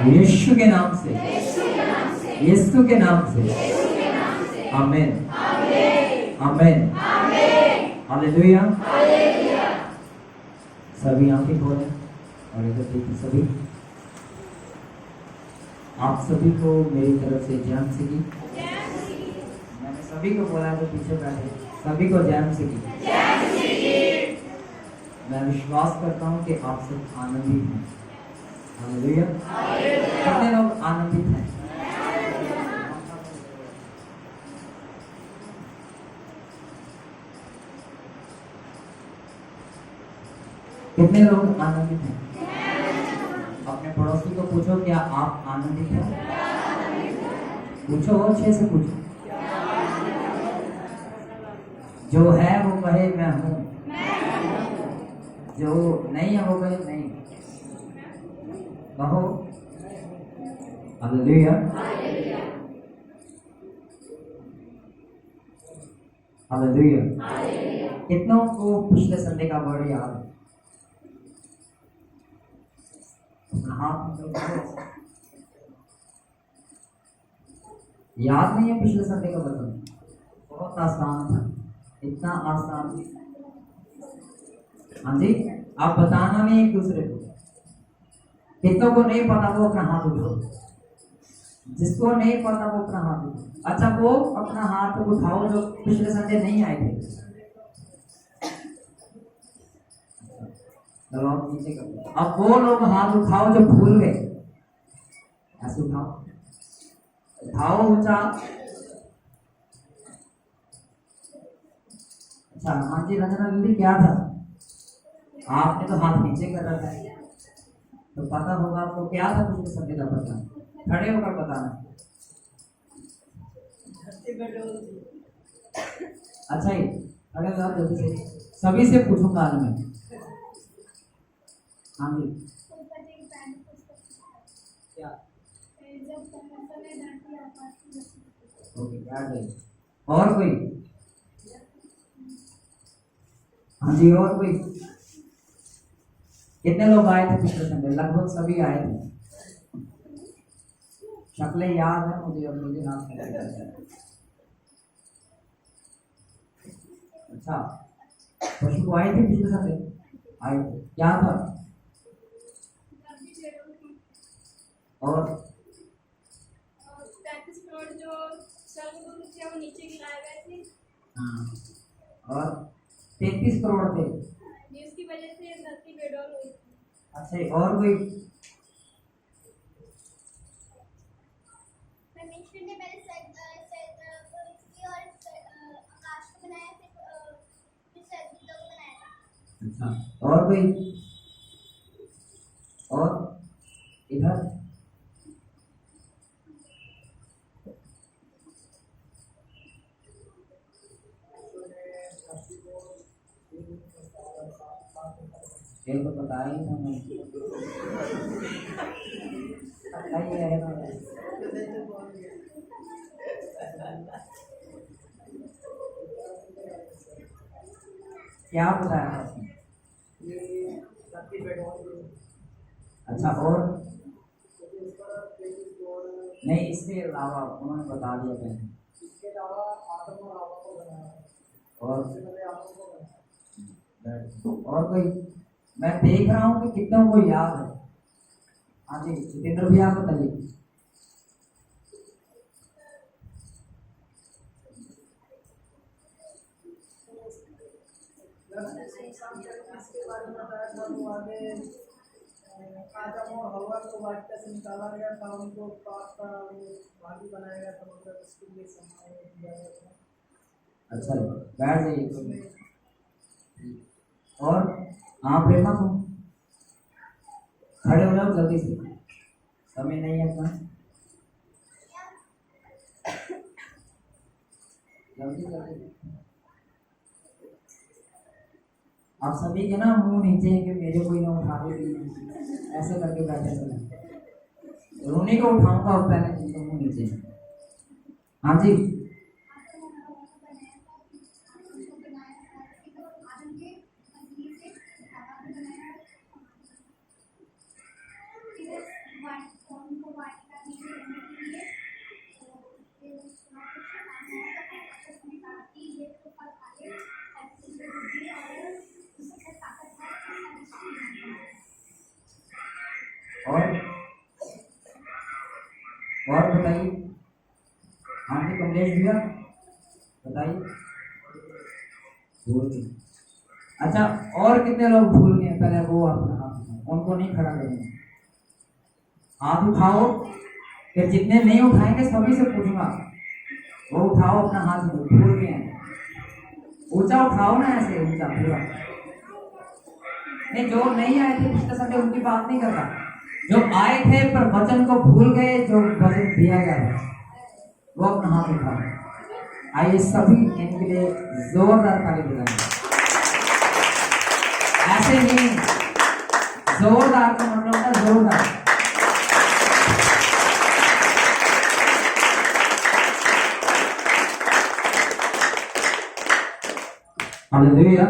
यीशु के नाम से, यीशु के नाम से, आमीन, आमीन, हालेलुया। सभी आंखें खोलें और इधर देखिए। सभी आप सभी को मेरी तरफ से जय मसीह। मैंने सभी को बोला तो पीछे बैठे सभी को जय मसीह। मैं विश्वास करता हूँ कि आप सब आनंदित हैं। हालेलुया। कितने लोग आनंदित हैं? कितने लोग आनंदित हैं? अपने पड़ोसी को पूछो, क्या आप आनंदित हैं? पूछो, अच्छे से पूछो। जो है वो कहे मैं हूँ, जो नहीं है वो कहे नहीं। कहो हालेलुया, हालेलुया। कितनों को पिछले संडे का वर्ड याद है? याद नहीं है पिछले संडे का वचन? बहुत आसान था, इतना आसान। हाँ जी, आप बताना नहीं एक दूसरे को। कितनों को नहीं पता वो अपना हाथ उठाओ। जिसको नहीं पता वो अपना हाथ उठाओ। अच्छा, वो अपना हाथ उठाओ जो पिछले संडे नहीं आए थे। चलो आप नीचे कर। अब वो लोग हाथ उठाओ जो भूल गए। ऐसे उठाओ, उठाओ ऊंचा। अच्छा, हाँ जी रंजना दीदी, क्या था? आपने तो हाथ नीचे कर रखा है, तो पता होगा आपको क्या था पिछले संडे का पता। खड़े होकर बताना। अच्छा ही खड़े हो जाओ जल्दी से। सभी से पूछूंगा आज मैं। हाँ जी, क्या? ओके, याद है। और कोई? हाँ जी, और कोई? कितने लोग आए थे पिछले संडे? लगभग सभी आए थे। शक्लें याद है मुझे, अब मुझे नाम नहीं याद है। अच्छा, पशु आए थे पिछले संडे? आए थे, क्या था? और 35 करोड़ जो स्वर्गदूत थे वो नीचे गिराए गए थे। हाँ, और 33 करोड़ थे जिसकी वजह से धरती बेडौल हुई। अच्छा, और कोई? परमेश्वर ने पहले पृथ्वी और आकाश को बनाया, फिर स्वर्गदूतों को बनाया था। अच्छा, और कोई? और इधर ये तो बताया ही था मैं। बताइए है ना। क्या बताया आपने? अच्छा, और नहीं, इसके अलावा उन्होंने बता दिया पहले। इसके अलावा आदम और हवा को बनाया, और कोई? मैं देख रहा हूँ कि कितनों को याद है। हाँ जी, जितेंद्र भैया आप बताइए। इसके बारे में बताया था, वो आगे आदम और हवा को वाटिका से निकाला गया था, उनको पाप का भागी बनाया गया था, मतलब उसके लिए समय दिया गया था। अच्छा, बैठ जाइए। और हाँ प्रेमा, तुम खड़े हो जाओ जल्दी से, समय नहीं है अपना। जल्दी जल्दी। आप सभी के ना मुंह नीचे है कि मेरे कोई ना उठा दे, ऐसे करके बैठे चले। रोने को उठाऊंगा और पहले तो मुंह नीचे। हाँ जी, और बताइए, हाँ जी कमलेश भैया बताइए। भूल गए। अच्छा, और कितने लोग भूल गए? पहले वो अपना हाथ उठाओ, उनको नहीं खड़ा करेंगे, हाथ उठाओ। फिर जितने नहीं उठाएंगे सभी से पूछूंगा, वो उठाओ अपना हाथ, भूल गए हैं। ऊंचा उठाओ ना, ऐसे ऊंचा पूरा। नहीं, जो नहीं आए थे पिछले संडे उनकी बात नहीं कर रहा, जो आए थे पर वचन को भूल गए, जो वचन दिया गया है वो अपना हाथ उठाओ। आइए सभी इनके लिए जोरदार ताली बजाएं। ऐसे नहीं, जोरदार का मतलब होता है जोरदार। हालेलुया।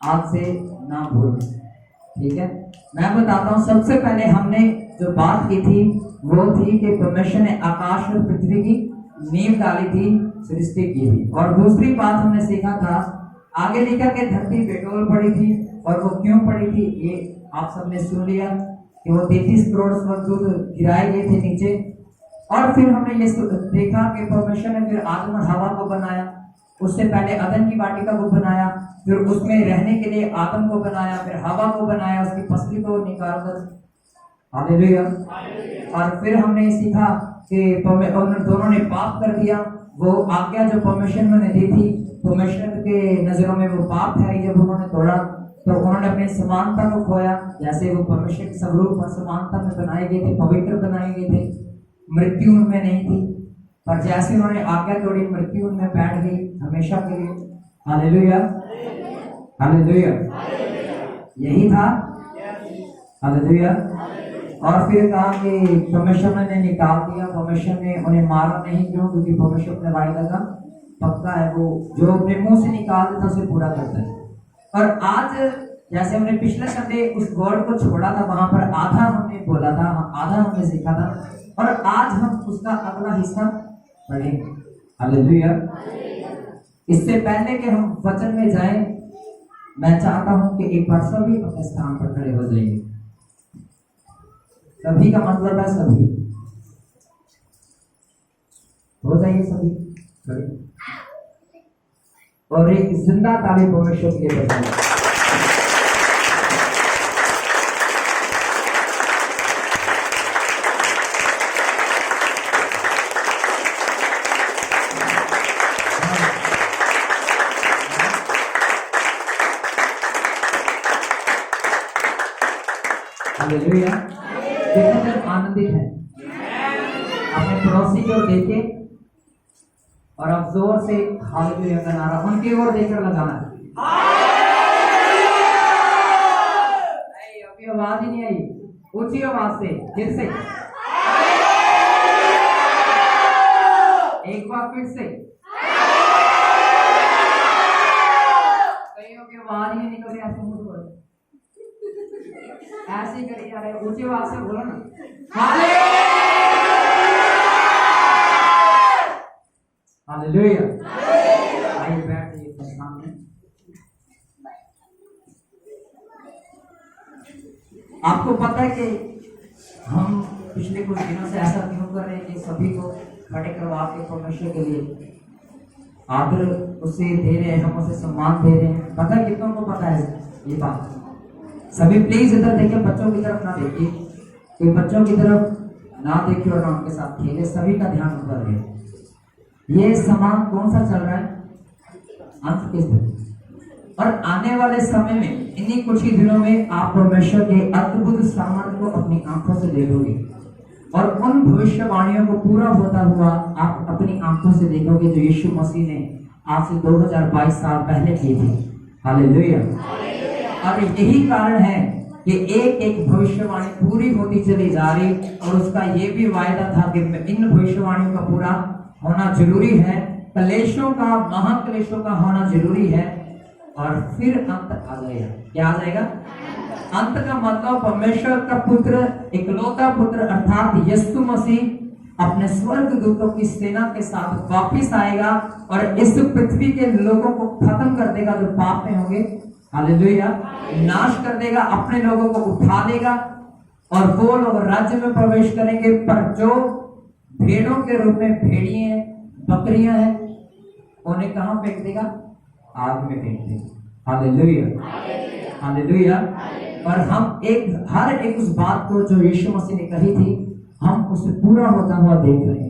आज से ना भूल, ठीक है। मैं बताता हूं, सबसे पहले हमने जो बात की थी वो थी कि परमेश्वर ने आकाश और पृथ्वी की नींव डाली थी, सृष्टि की थी। और दूसरी बात हमने सीखा था, आगे लिखा के धरती बेडोल पड़ी थी, और वो क्यों पड़ी थी ये आप सबने सुन लिया कि वो 33 करोड़ स्वर्गदूत गिराए गए थे नीचे। और फिर हमने ये देखा कि परमेश्वर ने फिर आदम और हवा को बनाया। उससे पहले अदन की वाटिका को बनाया, फिर उसमें रहने के लिए आदम को बनाया, फिर हवा को बनाया, उसकी पसली को निकालकर। हालेलुया। और फिर हमने सीखा कि उन दोनों ने पाप कर दिया। वो आज्ञा जो परमेश्वर ने दी थी, परमेश्वर के नजरों में वो पाप ठहरी। जब उन्होंने तोड़ा तो उन्होंने अपनी समानता को खोया। जैसे वो परमेश्वर के स्वरूप और समानता में बनाए गए थे, पवित्र बनाए गए थे, मृत्यु उनमें नहीं थी। पर जैसे उन्होंने आज्ञा तोड़ी, मृत्यु उनमें बैठ गई हमेशा के लिए। हालेलुया, हालेलुया, यही था। हालेलुया। और फिर कहा कि परमेश्वर ने निकाल दिया, परमेश्वर ने उन्हें मारा नहीं। क्यों? क्योंकि परमेश्वर अपने वायदा का पक्का है, वो जो अपने मुंह से निकाल देता उसे पूरा करता है। और आज जैसे हमने पिछले संडे उस वर्ड को छोड़ा था, वहां पर आधा हमने बोला था, आधा हमने सीखा था, और आज हम उसका अगला हिस्सा पढ़ेंगे। हालेलुया। इससे पहले कि हम वचन में जाएं, मैं चाहता हूं कि एक बार सभी अपने स्थान पर खड़े हो जाइए। सभी का मतलब है सभी हो जाइए, सभी खड़े, और एक जिंदा ताली परमेश्वर के लिए बजाइए। हालेलुया। कितने जन आनंदित हैं? अपने पड़ोसी की ओर देखे और अब जोर से हालेलुया का नारा उनकी ओर देखकर लगाना है। नहीं, अभी आवाज ही नहीं आई, ऊंची आवाज से फिर से एक बार फिर से। कईयों की आवाज ही निकल रही, ऐसे मुंह बोलो, ऐसे ही करिए यार, ऊंची आवाज से बोलो ना। हालेलुया। आइए बैठ जाइए सामने। आपको पता है कि हम पिछले कुछ दिनों से ऐसा क्यों कर रहे हैं कि सभी को खड़े करवा के परमेश्वर के लिए आदर उसे दे रहे हैं, हम उसे सम्मान दे रहे हैं। पता है कितनों को पता है ये बात? सभी प्लीज इधर देखिए, बच्चों की तरफ ना देखिए, कोई बच्चों की तरफ ना देखिए और ना उनके साथ खेले। सभी का ध्यान ऊपर है। ये सामान कौन सा चल रहा है? अंत के दिन और आने वाले समय में, इन्हीं कुछ ही दिनों में आप परमेश्वर के अद्भुत सामर्थ्य को अपनी आंखों से देखोगे, और उन भविष्यवाणियों को पूरा होता हुआ आप अपनी आंखों से देखोगे जो यीशु मसीह ने आज से 2022 साल पहले की थी। हालेलुया। और यही कारण है कि एक एक भविष्यवाणी पूरी होती चली जा रही, और उसका ये भी वायदा था कि इन भविष्यवाणियों का पूरा होना जरूरी है, कलेशों का, महाक्लेशों का होना जरूरी है, और फिर अंत आ जाएगा। क्या आ जाएगा? अंत का मतलब परमेश्वर का पुत्र, इकलौता पुत्र अर्थात यीशु मसीह अपने स्वर्ग दूतों की सेना के साथ वापिस आएगा और इस पृथ्वी के लोगों को खत्म कर देगा जो पाप में होंगे। हालेलुया। नाश कर देगा, अपने लोगों को उठा देगा और वो लोग राज्य में प्रवेश करेंगे, पर जो भेड़ों के रूप में भेड़िए हैं, बकरियां हैं, उन्हें कहां फेंक देगा? आग में फेंक देगा। Hallelujah, hallelujah. और हम हर एक उस बात को जो यीशु मसीह ने कही थी, हम उसे पूरा होता हुआ देख रहे हैं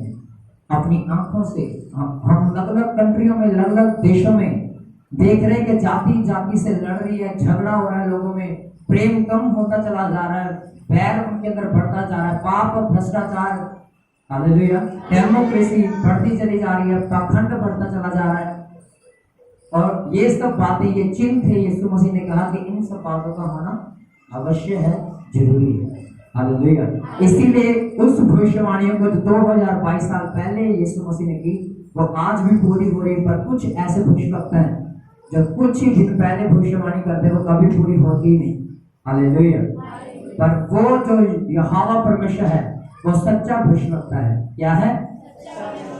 अपनी आंखों से। हम अलग अलग कंट्रियों में, अलग अलग देशों में देख रहे हैं कि जाति जाति से लड़ रही है, झगड़ा हो रहा है, लोगों में प्रेम कम होता चला जा रहा है, बैर उनके अंदर बढ़ता जा रहा है, पाप और भ्रष्टाचार, हालेलुया, डेमोक्रेसी बढ़ती चली जा रही है, पाखंड बढ़ता चला जा रहा है। और ये सब बातें, ये चिन्ह थे, यीशु मसीह ने कहा कि इन सब बातों का होना अवश्य है, जरूरी है। हालेलुया। इसीलिए उस भविष्यवाणियों को जो 2022 साल पहले यीशु मसीह ने की, वो आज भी पूरी हो रही। पर कुछ ऐसे भविष्यवक्ता हैं जो कुछ ही दिन पहले भविष्यवाणी करते, वो कभी पूरी होती नहीं। हालेलुया। पर वो जो यहोवा परमेश्वर है, वो सच्चा भविष्यवक्ता है। क्या है?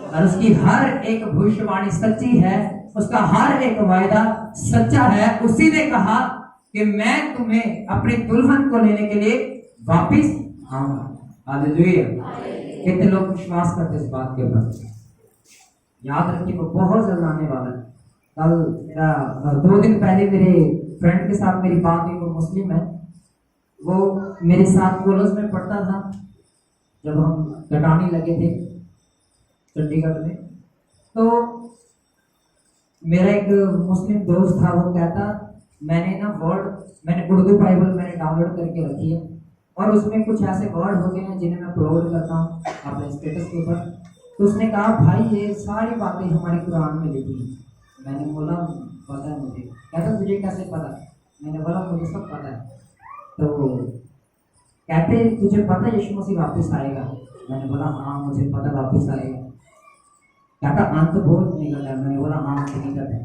और उसकी हर एक भविष्यवाणी सच्ची है, उसका हर एक वायदा सच्चा है। उसी ने कहा कि मैं तुम्हें अपनी दुल्हन को लेने के लिए वापिस आऊंगा। हालेलुया। कितने लोग विश्वास करते इस बात के ऊपर? याद रखिए, वो बहुत जल्द आने वाला है। कल मेरा 2 दिन पहले मेरे फ्रेंड के साथ मेरी बात हुई, वो मुस्लिम है, वो मेरे साथ कॉलेज में पढ़ता था जब हम कटानी लगे थे चंडीगढ़ में। तो मेरा एक मुस्लिम दोस्त था, वो कहता मैंने उर्दू बाइबल मैंने डाउनलोड करके रखी है, और उसमें कुछ ऐसे वर्ड होते हैं जिन्हें मैं अपलोड करता हूँ अपने स्टेटस के ऊपर। तो उसने कहा, भाई ये सारी बातें हमारे कुरान में लिखी हैं। मैंने बोला पता है मुझे। कहता तुझे कैसे पता? मैंने बोला मुझे सब पता है। तो कहते तुझे पता है यीशु मसीह वापस आएगा? मैंने बोला हाँ मुझे पता वापस आएगा। कहता अंत बहुत निकट है। मैंने बोला हाँ अंत निकट है।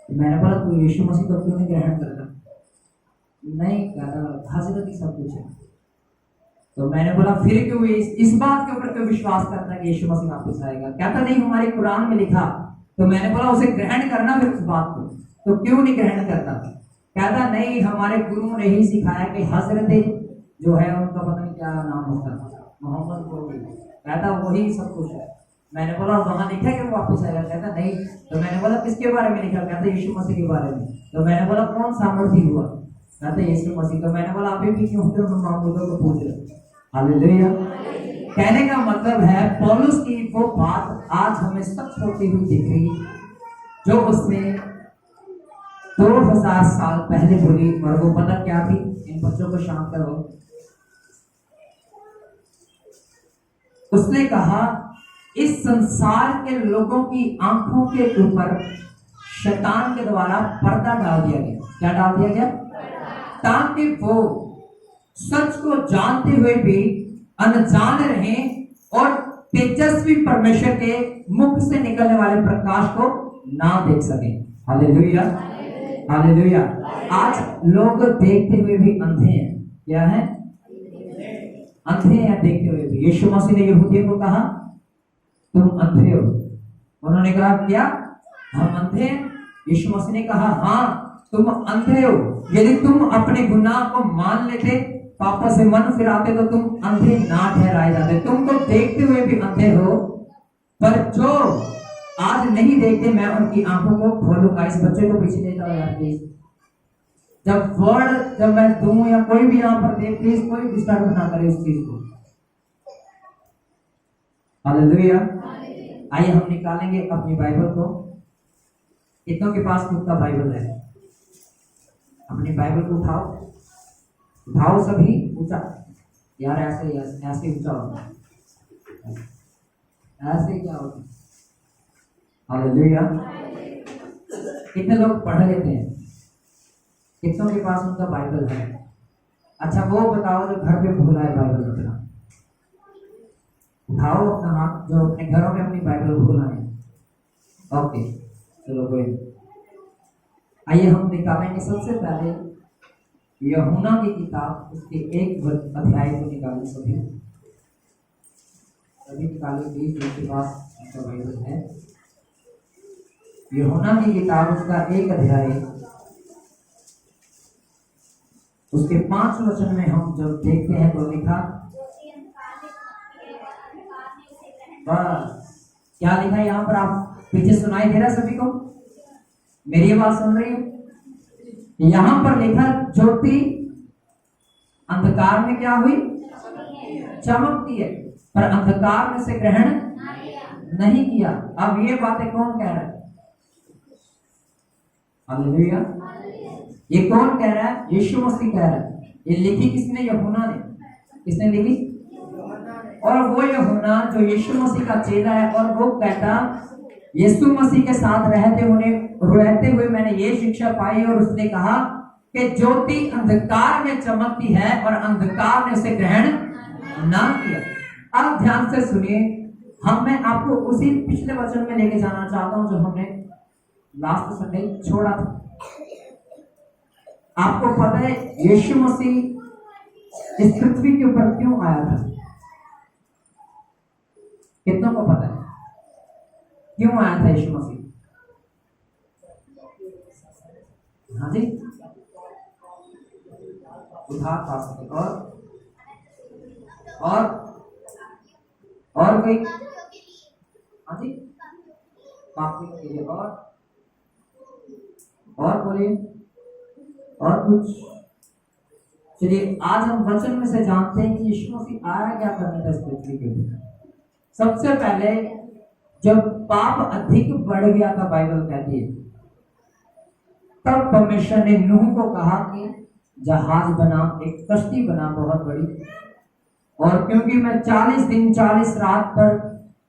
मैंने बोला तू यीशु मसीह को क्यों नहीं ग्रहण करता? नहीं, कहता हजरत ही सब कुछ है। तो मैंने बोला फिर क्यों इस बात के ऊपर क्यों विश्वास करता है कि यीशु मसीह वापस आएगा? कहता नहीं, हमारे कुरान में लिखा। तो मैंने बोला उसे ग्रहण करना फिर उस बात को, तो क्यों नहीं ग्रहण करता? कहता नहीं, हमारे गुरुओं ने ही सिखाया कि हजरत जो है उनका पता नहीं क्या नाम होता, मोहम्मद को, कहता वही सब कुछ है। मैंने बोला वहां लिखा है कि वो वापस आएगा? कहता नहीं। तो मैंने बोला किसके बारे में लिखा? कहता यीशु मसीह के बारे में। तो मैंने बोला कौन सामर्थ्य हुआ? कहते यीशु मसीह। तो मैंने बोला अभी भी क्यों मामूदों को पूछ रहे? हालेलुया। कहने का मतलब है पौलुस की वो बात आज हमें सच होती हुई दिख रही, जो उसने 2000 साल पहले बोली। और वो पता क्या थी? इन बच्चों को शांत करो। उसने कहा इस संसार के लोगों की आंखों के ऊपर शैतान के द्वारा पर्दा डाल दिया गया। क्या डाल दिया गया? ताकि वो सच को जानते हुए भी अनजान रहें और तेजस्वी परमेश्वर के मुख से निकलने वाले प्रकाश को ना देख सके। Hallelujah, hallelujah. आज लोग देखते हुए भी अंधे हैं। क्या है? अंधे हैं देखते हुए भी। यीशु मसीह ने यहूदियों को कहा तुम अंधे हो। उन्होंने कहा क्या हम अंधे हैं? यीशु मसीह ने कहा हाँ तुम अंधे हो। यदि तुम अपने गुनाह को मान लेते, पापों से मन फिराते, तो तुम अंधे ना ठहराए जाते। तुम तो देखते हुए भी अंधे हो, पर जो आज नहीं देखते मैं उनकी आंखों को खोलूंगा। इस बच्चे को पीछे ले जाओ यार प्लीज। जब मैं दूं या कोई भी यहाँ पर देख, प्लीज कोई डिस्टर्ब ना करे उस चीज को। हालेलुया। आइए हम निकालेंगे अपनी बाइबल को। कितनों के पास खुद का बाइबल है? अपनी बाइबल को उठाओ सभी ऊंचा। यार ऐसे ऊंचा होगा, ऐसे क्या होगा? हालेलुया। कितने लोग पढ़ लेते हैं? कितनों के पास उनका बाइबल है? अच्छा वो बताओ जो घर पे भूला है बाइबल रखना। उठाओ अपना हाथ जो अपने घरों में अपनी बाइबल भूला है। ओके चलो कोई। आइए हम निकालेंगे सबसे पहले यूहन्ना की किताब, उसके 1 अध्याय को निकालें सभी निकालें प्लीज जिनके पास उनका बाइबल है। यूहन्ना की किताब उसका 1 अध्याय उसके 5 वचन में हम जब देखते हैं बस क्या लिखा है यहाँ पर, आप पीछे सुनाई दे रहा है सभी को? मेरी आवाज सुन रही हो? यहाँ पर लिखा ज्योति अंधकार में क्या हुई? चमकती है, पर अंधकार में से ग्रहण नहीं किया। अब ये बातें कौन कह रहा है? हालेलुया। ये कौन कह रहा है? यीशु मसीह कह रहा है। ये लिखी किसने? यूहन्ना ने। किसने लिखी? और वो यूहन्ना जो यीशु मसीह का चेला है, और वो कहता यीशु मसीह के साथ रहते हुए मैंने ये शिक्षा पाई, और उसने कहा कि ज्योति अंधकार में चमकती है और अंधकार ने उसे ग्रहण ना किया। अब ध्यान से सुनिए, मैं आपको उसी पिछले वचन में लेके जाना चाहता हूं जो हमने लास्ट संडे छोड़ा था। आपको पता है यीशु मसीह इस पृथ्वी के ऊपर क्यों आया था? कितनों को पता है क्यों आया था यीशु मसीह? हाँ जी, उधार पा सके। और कोई? हाँ जी, पापी के लिए। और बोलिए, और कुछ? चलिए आज हम वचन में से जानते हैं कि यीशु मसीह आया क्या करने था इस पृथ्वी के ऊपर। सबसे पहले जब पाप अधिक बढ़ गया था, बाइबल कहती है, तब परमेश्वर ने नूह को कहा कि जहाज बना, एक कश्ती बना बहुत बड़ी, और क्योंकि मैं 40 दिन 40 रात पर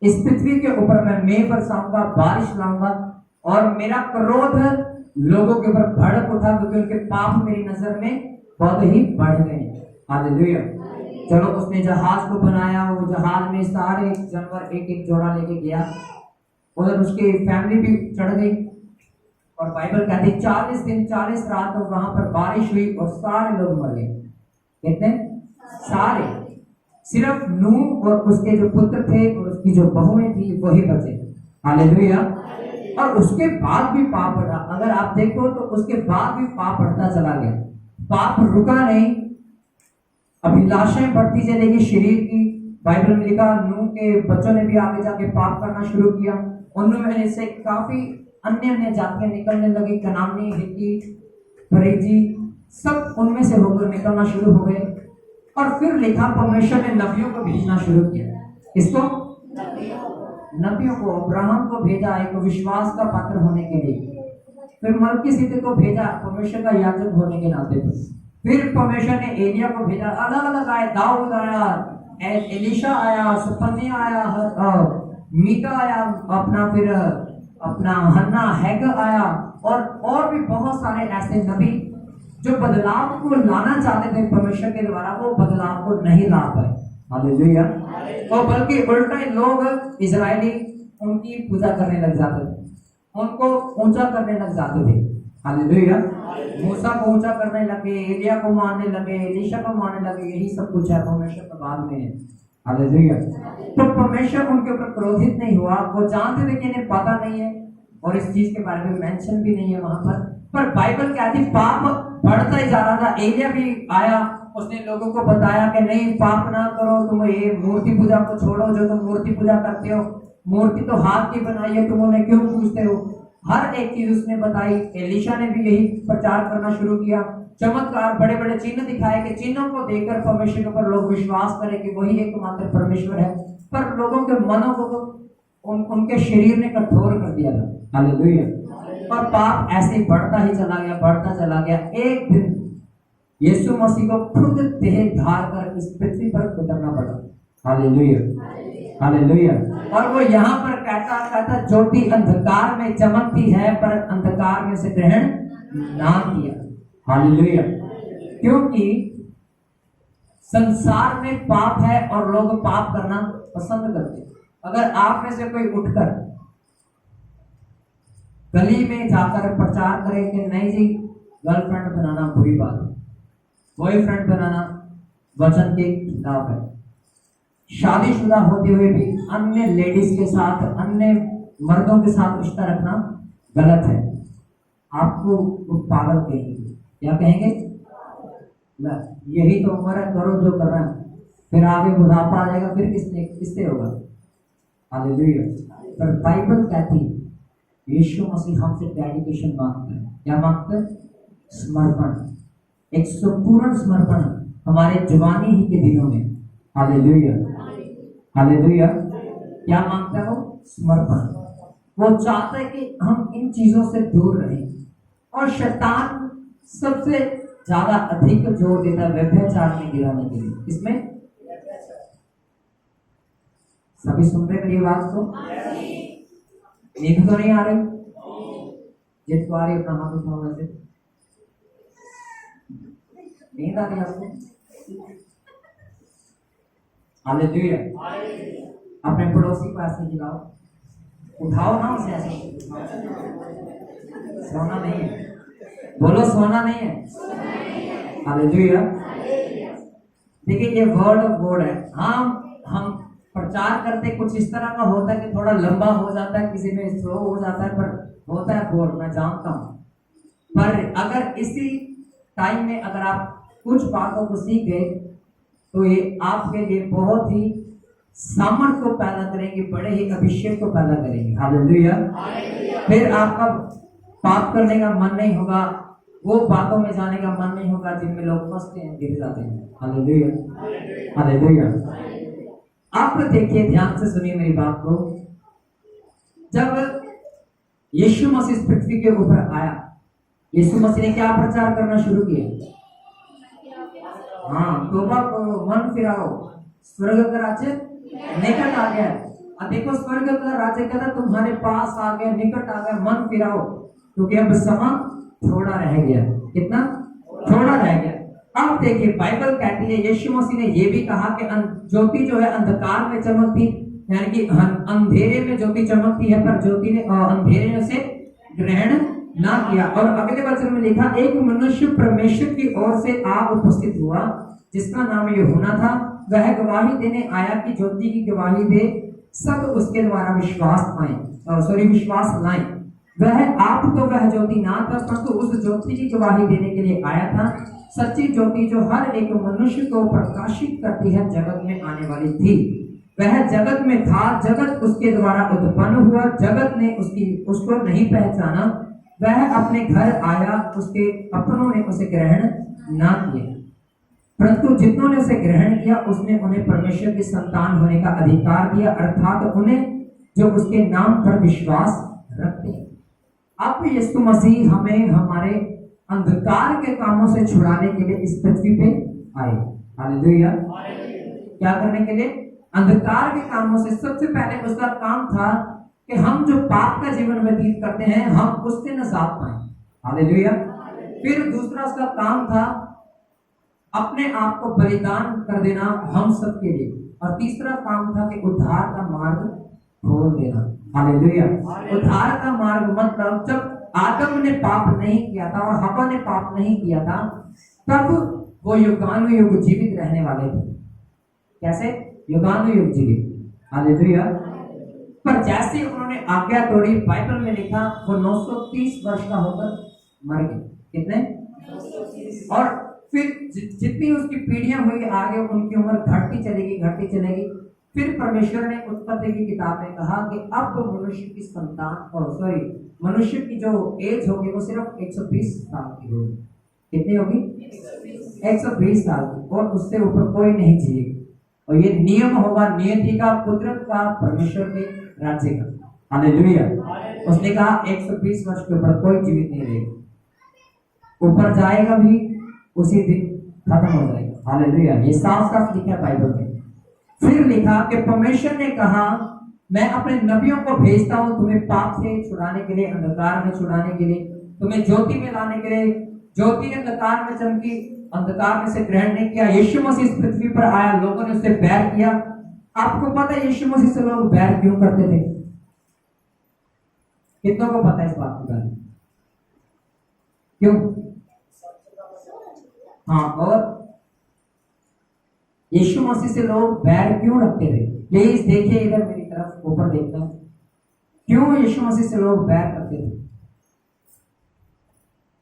इस पृथ्वी के ऊपर मैं मेघ बरसाऊंगा, बारिश लाऊंगा, और मेरा क्रोध लोगों के ऊपर भड़क उठा क्योंकि उनके पाप मेरी नजर में बहुत ही बढ़ गए। हालेलुया। चलो, उसने जहाज को बनाया, वो जहाज में सारे जानवर एक एक जोड़ा लेके गया, उधर उसकी फैमिली भी चढ़ गई, और बाइबल कहती 40 दिन 40 रात और वहां पर बारिश हुई और सारे लोग मर गए। कितने? सारे। सिर्फ नूह और उसके जो पुत्र थे और उसकी जो बहुएं थी वही बचे। हालेलुया। और उसके बाद भी पाप बढ़ा। अगर आप देखो तो उसके बाद भी पाप बढ़ता चला गया, पाप रुका नहीं, अभिलाषाएं बढ़ती चलेगी शरीर की। बाइबल में लिखा नूह के बच्चों ने भी आगे जाके पाप करना शुरू किया, उनमें से काफी अन्य जातियां निकलने लगी, कनानी, हित्ती, परिजी, सब उनमें से होकर निकलना शुरू हो गए। और फिर लिखा परमेश्वर ने नबियों को भेजना शुरू किया। किसको? नबियों को। अब्राहम को भेजा एक विश्वास का पात्र होने के लिए, फिर मलकीसिदक को भेजा परमेश्वर का याजक होने के नाते पर, फिर परमेश्वर ने एलिया को भेजा, अलग अलग आए, दाऊद आया, एलीशा आया, सपन्या आया, मीका आया, अपना हन्ना हैग आया, और भी बहुत सारे ऐसे नबी जो बदलाव को लाना चाहते थे परमेश्वर के द्वारा, वो बदलाव को नहीं ला पाए। हालेलुया। और बल्कि उल्टा लोग इजरायली उनकी पूजा करने लग जाते थे, उनको ऊंचा करने लग जाते थे। हालेलुया। मूसा को ऊंचा करने लगे, एलिया को मारने लगे, एलीशा को मारने लगे। यही सब कुछ है परमेश्वर के बाद में है। हालेलुया। तो परमेश्वर उनके ऊपर क्रोधित नहीं हुआ, वो जानते थे कि इन्हें पता नहीं है, और इस चीज के बारे में मेंशन भी नहीं है वहां पर बाइबल कहती पाप बढ़ता ही जा रहा था। एलिया भी आया, उसने लोगों को बताया कि नहीं, पाप ना करो, तुम ये मूर्ति पूजा को छोड़ो, जो तुम मूर्ति पूजा करते हो, मूर्ति तो हाथ की बनाई है, तुम उन्हें क्यों पूजते हो। हर एक चीज उसने बताई। एलीशा ने भी यही प्रचार करना शुरू किया, चमत्कार, बड़े बड़े चिन्ह दिखाए कि चिन्हों को देखकर परमेश्वर के ऊपर लोग विश्वास करें कि वही एकमात्र परमेश्वर है। पर लोगों के मनों को उनके शरीर ने कठोर कर दिया था। हालेलुया। और पाप ऐसे ही बढ़ता ही चला गया, बढ़ता चला गया। एक दिन यीशु मसीह को खुद देह धार कर इस पृथ्वी पर उतरना पड़ा। Hallelujah, hallelujah. और वो यहाँ पर कहता ज्योति अंधकार में चमकती है पर अंधकार में से ग्रहण ना किया। हालेलुया। क्योंकि संसार में पाप है और लोग पाप करना पसंद करते हैं। अगर आप में से कोई उठकर गली में जाकर प्रचार करे कि नहीं जी, गर्लफ्रेंड बनाना बुरी बात है, बॉयफ्रेंड बनाना वचन के खिलाफ है, शादीशुदा होते हुए भी अन्य लेडीज के साथ, अन्य मर्दों के साथ रिश्ता रखना गलत है, आपको पागल कहेंगे। क्या कहेंगे? यही तो उम्र है, करो जो करना है, फिर आगे बुढ़ापा आ जाएगा, फिर किससे होगा? हालेलुया। पर बाइबल कहती है यीशु मसीह हमसे डेडिकेशन मांगता है। क्या मांगता है? समर्पण, एक संपूर्ण समर्पण हमारे जवानी ही के दिनों में। Hallelujah, hallelujah. क्या मांगता है वो? समर्पण। वो चाहता है कि हम इन चीजों से दूर रहें। और शैतान सबसे ज्यादा अधिक जोर देता है व्यभिचार में गिराने के लिए। इसमें सभी सुन रहे मेरी बात को? नींद तो नहीं आ रही? जिसको आ रही अपना हाथ उठाओ। वैसे नींद आ रही आपको? हालेलुया। अपने पड़ोसी को ऐसे हिलाओ, उठाओ ना उसे ऐसे। सोना नहीं है, बोलो सोना नहीं है। हालेलुया। देखिए ये वर्ड ऑफ गॉड है। हम प्रचार करते कुछ इस तरह का होता है कि थोड़ा लंबा हो जाता है, किसी में स्लो हो जाता है, पर होता है गॉड, मैं जानता हूं। पर अगर इसी टाइम में अगर आप कुछ बातों को सीख गए तो ये आपके लिए बहुत ही सामर्थ को पैदा करेंगे, बड़े ही अभिषेक को पैदा करेंगे। हालेलुया। फिर आपका पाप करने का मन नहीं होगा, वो बातों में जाने का मन नहीं होगा जिनमें लोग फंसते हैं, गिर जाते हैं। Hallelujah, hallelujah. आप देखिए, ध्यान से सुनिए मेरी बात को। जब यीशु मसीह इस पृथ्वी के ऊपर आया, यीशु मसीह ने क्या प्रचार करना शुरू किया? हाँ, तौबा करो, मन फिराओ, स्वर्ग का राज्य निकट आ गया। अब देखो, स्वर्ग का राज्य कहता तुम्हारे पास आ गया, निकट आ गया, मन फिराओ, क्योंकि अब समय थोड़ा रह गया। कितना थोड़ा रह गया। अब देखिए, बाइबल कहती है यीशु मसीह ने यह भी कहा कि ज्योति जो है अंधकार में चमकती, यानी कि अंधेरे में ज्योति चमकती है, पर ज्योति ने अंधेरे से ग्रहण ना किया। और अगले वचन में लिखा, एक मनुष्य परमेश्वर की ओर से आ उपस्थित हुआ जिसका नाम यूहन्ना था। वह गवाही देने आया कि ज्योति की गवाही दे, सब उसके द्वारा विश्वास लाएं। वह आप तो वह ज्योति ना था, परंतु उस ज्योति की गवाही देने के लिए आया था। सच्ची ज्योति जो हर एक मनुष्य को प्रकाशित करती है, जगत में आने वाली थी। वह जगत में था, जगत उसके द्वारा उत्पन्न हुआ, जगत ने उसको नहीं पहचाना। वह अपने घर आया, उसके अपनों ने उसे ग्रहण ना किया, परंतु जितनों ने उसे ग्रहण किया उसने उन्हें परमेश्वर की संतान होने का अधिकार दिया, अर्थात उन्हें जो उसके नाम पर विश्वास रखते हैं। अब यीशु मसीह हमें हमारे अंधकार के कामों से छुड़ाने के लिए इस पृथ्वी पे आए। हालेलुया। क्या करने के लिए? अंधकार के कामों से। सबसे पहले उसका काम था कि हम जो पाप का जीवन व्यतीत करते हैं, हम उससे निजात पाएं। हालेलुया। फिर दूसरा उसका काम था अपने आप को बलिदान कर देना हम सबके लिए। और तीसरा काम था कि उद्धार का मार्ग खोल देना। हालेलुया। उद्धार का मार्ग मतलब जब आदम ने पाप नहीं किया था और हवा ने पाप नहीं किया था, तब वो युगानुयुग जीवित रहने वाले थे। कैसे? युगानुयुग जीवित। हालेलुया। पर जैसे उन्होंने आज्ञा तोड़ी, बाइबल में लिखा वो 930 वर्ष का होकर मर गए। कितने? और फिर जितनी उसकी पीढ़ियां हुई आगे, उनकी उम्र घटती चलेगी। फिर परमेश्वर ने उत्पत्ति की किताब में कहा कि अब मनुष्य की संतान मनुष्य की जो एज होगी वो सिर्फ 120 साल की होगी। कितनी होगी? 120 साल की, और उससे ऊपर कोई नहीं जिएगा। और ये नियम होगा नियति का, कुदरत का, परमेश्वर के राज्य का। हालेलुया। उसने कहा 120 वर्ष के ऊपर कोई जीवित नहीं रहेगा, ऊपर जाएगा भी उसी दिन खत्म हो जाएगा। हालेलुया। ये साफ साफ लिखा है बाइबल में। फिर लिखा कि परमेश्वर ने कहा मैं अपने नबियों को भेजता हूं तुम्हें पाप से छुड़ाने के लिए, अंधकार में छुड़ाने के लिए, तुम्हें ज्योति में लाने के लिए। ज्योति अंधकार में चमकी, अंधकार में से ग्रहण नहीं किया। यीशु मसीह इस पृथ्वी पर आया, लोगों ने उससे बैर किया। आपको पता है यीशु मसीह से लोग बैर क्यों करते थे? कितनों को पता है इस बात के बारे में? क्यों? हाँ, और यीशु मसीह से लोग बैर क्यों रखते थे? प्लीज देखिए इधर मेरी तरफ, ऊपर देखना। क्यों यीशु मसीह से लोग बैर करते थे?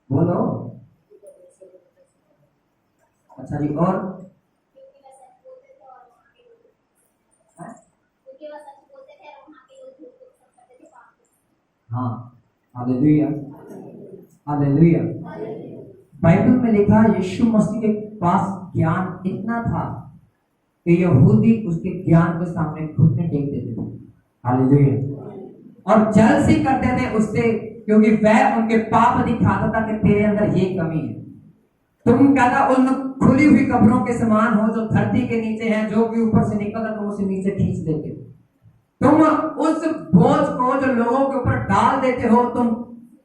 बोलो। अच्छा जी, और हाँ, हालेलुया, हालेलुया। बाइबल में लिखा यीशु मसीह के पास ज्ञान इतना था कि यहूदी उसके ज्ञान के सामने घुटने टेक देते थे। हालेलुया। और जलसी करते थे उससे, क्योंकि वह उनके पाप दिखाता था कि तेरे अंदर ये कमी है। तुम कहता उन खुली हुई कब्रों के समान हो जो धरती के नीचे हैं, जो भी ऊपर से निकलता तुम उसे नीचे खींच देते हो। तुम उस बोझ को जो लोगों के ऊपर डाल देते हो, तुम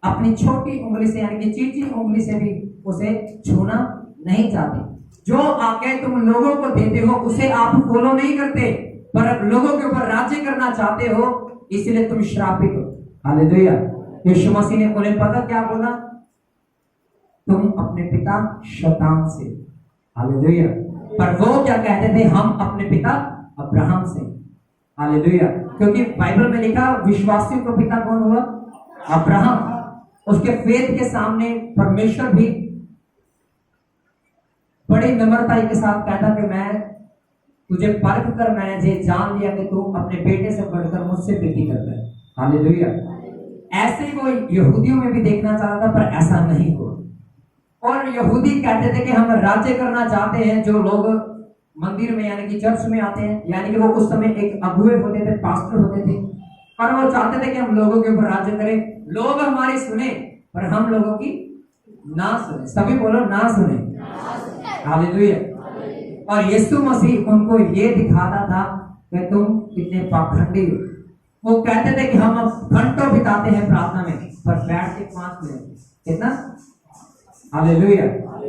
अपनी छोटी उंगली से यानी कि चीची उंगली से भी उसे छूना नहीं चाहते। जो आगे तुम लोगों को देते हो उसे आप फॉलो नहीं करते, पर लोगों के ऊपर राज्य करना चाहते हो, इसलिए तुम श्रापित हो। हालेलुया। यीशु मसीह ने उन्हें पता क्या बोला? तुम अपने पिता शैतान से। हालेलुया। पर वो क्या कहते थे? हम अपने पिता अब्राहम से। हालेलुया। क्योंकि बाइबल में लिखा विश्वासियों का पिता कौन हुआ? अब्राहम। उसके फेथ के सामने परमेश्वर भी बड़ी नम्रता के साथ कहता कि मैं तुझे परख कर मैंने ये जान लिया कि तू अपने बेटे से बढ़कर मुझसे प्रीति करता है। हालेलुया। ऐसे ही वो यहूदियों में भी देखना चाहता था, पर ऐसा नहीं हुआ। और यहूदी कहते थे कि हम राज्य करना चाहते हैं। जो लोग मंदिर में यानी कि चर्च में आते हैं, यानी कि वो उस समय एक अगुए होते थे, पास्टर होते थे, और वो चाहते थे कि हम लोगों के ऊपर राज्य करें, लोग हमारी सुने पर हम लोगों की ना सुने। सभी बोलो ना सुने। हालेलुया। और यीशु मसीह उनको ये दिखाता था कि तुम कितने पाखंडी हो। वो कहते थे कि हम घंटों बिताते हैं प्रार्थना में, पर बैठ के 5 मिनट कितना। हालेलुया।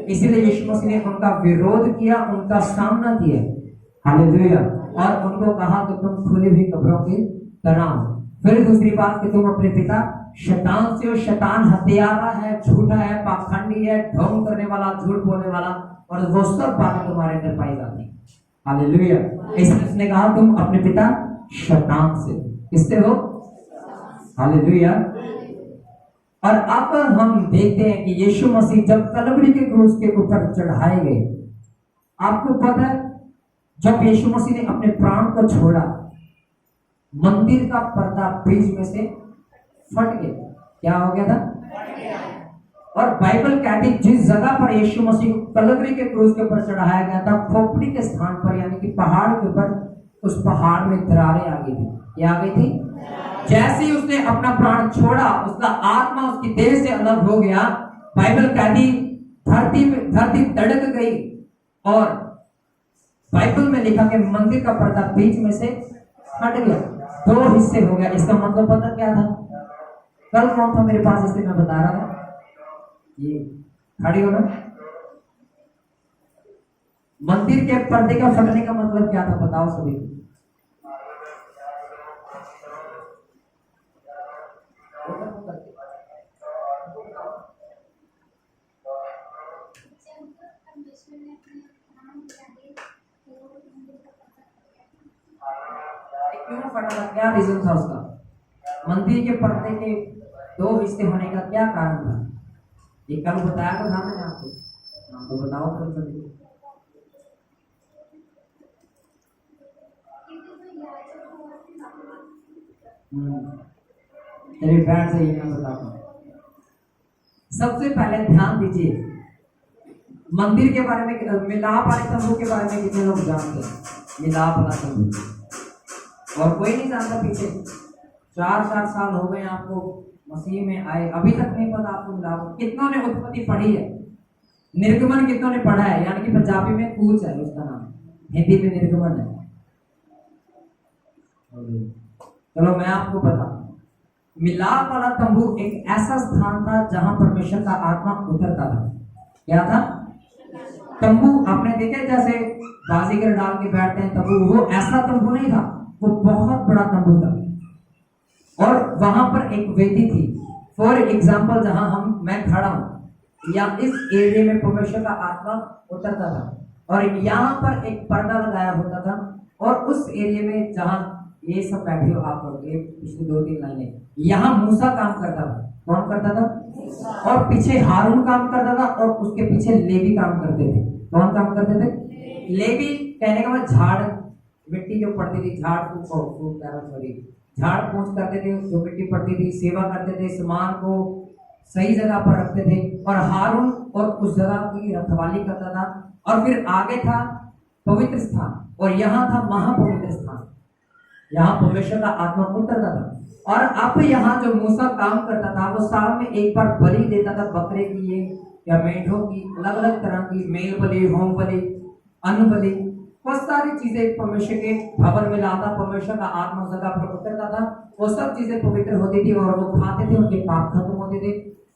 इसीलिए यीशु मसीह ने उनका विरोध किया, उनका सामना किया। हालेलुया। और उनको कहा कि तुम खुली हुई कब्रों की तरह हो। फिर दूसरी बात कि तुम अपने पिता शैतान से हो। शैतान हत्यारा है, झूठा है, पाखंडी है, ढोंग करने वाला, झूठ बोलने वाला, और वो सब बातें तुम्हारे अंदर पाई जाती हैं। हालेलुया। इसलिए उसने कहा तुम अपने पिता शैतान से। किससे हो? हालेलुया। और अब हम देखते हैं कि यीशु मसीह जब कलवरी के क्रूस के ऊपर चढ़ाए गए, आपको पता है जब यीशु मसीह ने अपने प्राण को छोड़ा, मंदिर का पर्दा बीच में से फट गया। क्या हो गया था? और बाइबल कहती जिस जगह पर यीशु मसीह को कलवरी के क्रूस के ऊपर चढ़ाया गया था, खोपड़ी के स्थान पर यानी कि पहाड़ के ऊपर, उस पहाड़ में दरारें आ गई थी। क्या आ गई थी? जैसे ही उसने अपना प्राण छोड़ा, उसका आत्मा उसकी देह से अलग हो गया। बाइबल कहती धरती धड़क गई, और बाइबल में लिखा कि मंदिर का पर्दा बीच में से हट गया, 2 हिस्से हो गया। इसका मतलब पता क्या था? कल कौन था मेरे पास, इससे मैं बता रहा था, ये खड़ी हो ना। मंदिर के पर्दे का फटने का मतलब क्या था? बताओ सभी। क्यों फटा था? क्या रीजन था उसका? मंदिर के पर्दे के 2 हिस्से होने का क्या कारण था? ये कल बताया तो था मैंने आपको। हाँ, तो बताओ कल सभी। चलिए बैठ जाइए, मैं बताता हूँ। सबसे पहले ध्यान दीजिए, मंदिर के बारे में, मिलाप वाले तंबू के बारे में कितने लोग जानते हैं? मिलाप वाला तंबू और कोई नहीं जानता। पीछे 4 साल हो गए आपको मसीह में आए, अभी तक नहीं पता आपको मिलाप। कितनों ने उत्पत्ति पढ़ी है? निर्गमन कितनों ने पढ़ा है? यानी कि पंजाबी में कूच है उसका नाम, हिंदी में निर्गमन है। चलो मैं आपको बताता हूँ। मिलाप वाला तंबू एक ऐसा स्थान था जहां परमेश्वर का आत्मा उतरता था। क्या था? तंबू आपने देखे जैसे बाजीगर डाल के बैठते हैं तंबू, वो ऐसा तंबू नहीं था, वो बहुत बड़ा तंबू था। और वहां पर एक वेदी थी। फॉर एग्जाम्पल जहां मैं खड़ा हूं, या इस एरिया में परमेश्वर का आत्मा उतरता था, और यहाँ पर एक पर्दा लगाया होता था। और उस एरिया में जहां ये सब बैठे हो आप लोग, ये पिछली 2-3 लाइनें, यहाँ मूसा काम करता था। कौन करता था? और पीछे हारून काम करता था, और उसके पीछे लेवी काम करते थे। कौन काम करते थे? लेवी कहने का मतलब झाड़, मिट्टी जो पड़ती थी, झाड़ फूक, झाड़ पोंछ करते थे, जो मिट्टी पड़ती थी, सेवा करते थे, सामान को सही जगह पर रखते थे, और हारून और उस जगह की रखवाली करता था। और फिर आगे था पवित्र स्थान, और यहाँ था महापवित्र स्थान, यहाँ परमेश्वर का आत्मा उतरता था। और अब यहाँ जो मूसा काम करता था, वो साल में एक बार बलि देता था, बकरे की ये या मेंढों की, अलग अलग तरह की, मेल बलि, होम बलि, अन्न बलि, बहुत सारी चीजें परमेश्वर के भवन में लाता। परमेश्वर का आत्मा उस जगह पर उतरता था, वो सब चीजें पवित्र होती थी और वो खाते थे, उनके पाप खत्म होते थे।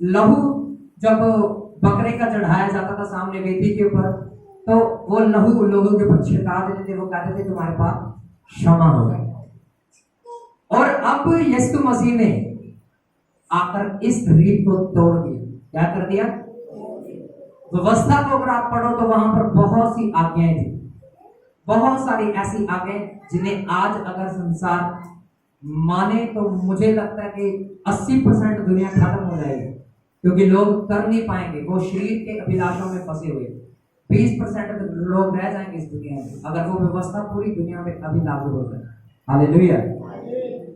लहू जब बकरे का चढ़ाया जाता था सामने वेदी के ऊपर, तो वो लहू लोगों के ऊपर छिड़का देते थे, वो कहते थे तुम्हारे पाप क्षमा हो गए। और अब यीशु मसीह ने आकर इस रीत को तोड़ दिया। क्या कर दिया? व्यवस्था को अगर आप पढ़ो तो वहां पर बहुत सी आज्ञाएं थी, बहुत सारी ऐसी आज्ञाएं जिन्हें आज अगर संसार माने तो मुझे लगता है कि 80% दुनिया खत्म हो जाएगी, क्योंकि लोग कर नहीं पाएंगे, वो शरीर के अभिलाषों में फंसे हुए। 20% लोग रह जाएंगे इस दुनिया में अगर वो व्यवस्था पूरी दुनिया में अभी लागू हो जाए। हालेलुया।